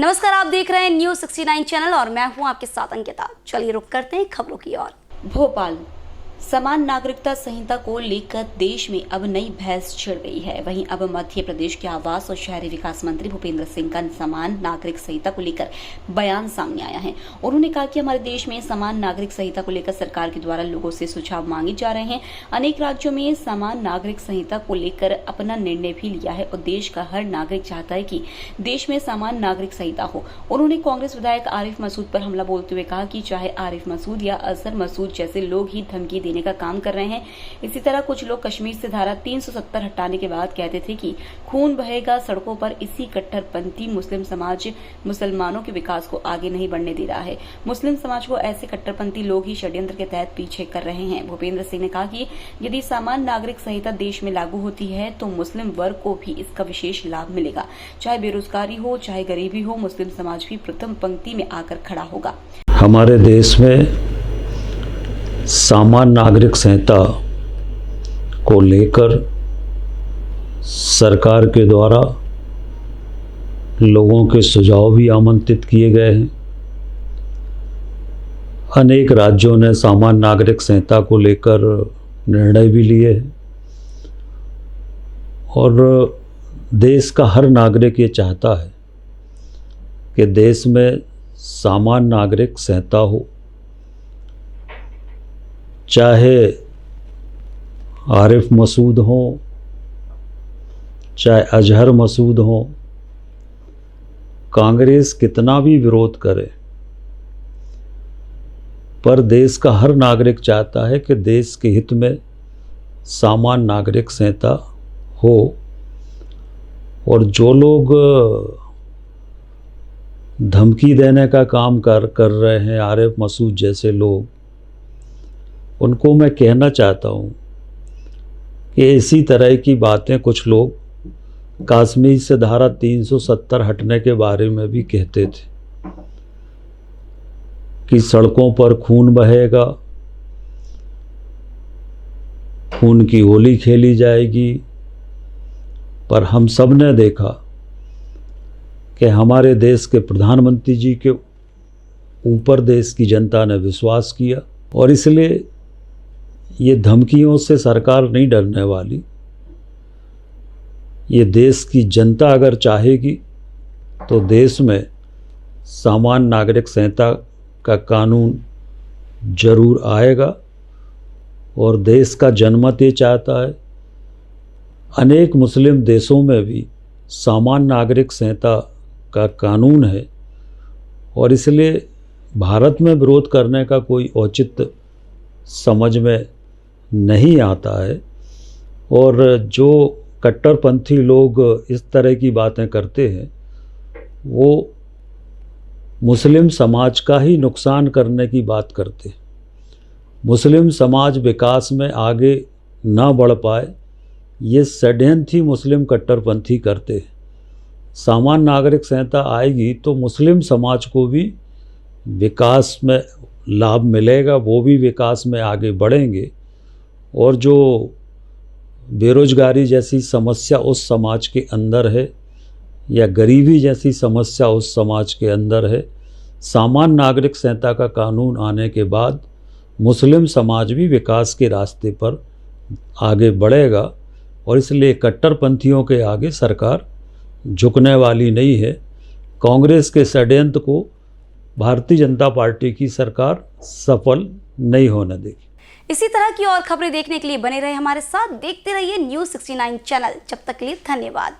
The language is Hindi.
नमस्कार, आप देख रहे हैं न्यूज़ 69 चैनल और मैं हूं आपके साथ अंकिता। चलिए रुक करते हैं खबरों की ओर। भोपाल समान नागरिकता संहिता को लेकर देश में अब नई बहस छिड़ गई है। वहीं अब मध्य प्रदेश के आवास और शहरी विकास मंत्री भूपेंद्र सिंह का समान नागरिक संहिता को लेकर बयान सामने आया है। उन्होंने कहा कि हमारे देश में समान नागरिक संहिता को लेकर सरकार के द्वारा लोगों से सुझाव मांगे जा रहे हैं। अनेक राज्यों में समान नागरिक संहिता को लेकर अपना निर्णय भी लिया है और देश का हर नागरिक चाहता है कि देश में समान नागरिक संहिता हो। उन्होंने कांग्रेस विधायक आरिफ मसूद पर हमला बोलते हुए कहा कि चाहे आरिफ मसूद या अजहर मसूद जैसे लोग ही धमकी देने का काम कर रहे हैं, इसी तरह कुछ लोग कश्मीर से धारा 370 हटाने के बाद कहते थे कि खून बहेगा सड़कों पर। इसी कट्टरपंथी मुस्लिम समाज मुसलमानों के विकास को आगे नहीं बढ़ने दे रहा है। मुस्लिम समाज को ऐसे कट्टरपंथी लोग ही षड्यंत्र के तहत पीछे कर रहे हैं। भूपेंद्र सिंह ने कहा कि यदि समान नागरिक संहिता देश में लागू होती है तो मुस्लिम वर्ग को भी इसका विशेष लाभ मिलेगा। चाहे बेरोजगारी हो, चाहे गरीबी हो, मुस्लिम समाज भी प्रथम पंक्ति में आकर खड़ा होगा। हमारे देश में समान नागरिक संहिता को लेकर सरकार के द्वारा लोगों के सुझाव भी आमंत्रित किए गए हैं। अनेक राज्यों ने समान नागरिक संहिता को लेकर निर्णय भी लिए हैं और देश का हर नागरिक ये चाहता है कि देश में समान नागरिक संहिता हो। चाहे आरिफ मसूद हो, चाहे अजहर मसूद हो, कांग्रेस कितना भी विरोध करे, पर देश का हर नागरिक चाहता है कि देश के हित में समान नागरिक संहिता हो। और जो लोग धमकी देने का काम कर रहे हैं, आरिफ मसूद जैसे लोग, उनको मैं कहना चाहता हूँ कि इसी तरह की बातें कुछ लोग कश्मीर से धारा 370 हटने के बारे में भी कहते थे कि सड़कों पर खून बहेगा, खून की होली खेली जाएगी। पर हम सब ने देखा कि हमारे देश के प्रधानमंत्री जी के ऊपर देश की जनता ने विश्वास किया और इसलिए ये धमकियों से सरकार नहीं डरने वाली। ये देश की जनता अगर चाहेगी तो देश में समान नागरिक संहिता का कानून जरूर आएगा और देश का जनमत ये चाहता है। अनेक मुस्लिम देशों में भी समान नागरिक संहिता का कानून है और इसलिए भारत में विरोध करने का कोई औचित्य समझ में नहीं आता है। और जो कट्टरपंथी लोग इस तरह की बातें करते हैं वो मुस्लिम समाज का ही नुकसान करने की बात करते हैं। मुस्लिम समाज विकास में आगे ना बढ़ पाए, ये षड्यंत्र ही मुस्लिम कट्टरपंथी करते हैं। समान नागरिक संहिता आएगी तो मुस्लिम समाज को भी विकास में लाभ मिलेगा, वो भी विकास में आगे बढ़ेंगे। और जो बेरोजगारी जैसी समस्या उस समाज के अंदर है या गरीबी जैसी समस्या उस समाज के अंदर है, समान नागरिक संहिता का कानून आने के बाद मुस्लिम समाज भी विकास के रास्ते पर आगे बढ़ेगा और इसलिए कट्टरपंथियों के आगे सरकार झुकने वाली नहीं है। कांग्रेस के षड्यंत्र को भारतीय जनता पार्टी की सरकार सफल नहीं होने देगी। इसी तरह की और खबरें देखने के लिए बने रहे हमारे साथ, देखते रहिए न्यूज़ 69 चैनल। जब तक के लिए धन्यवाद।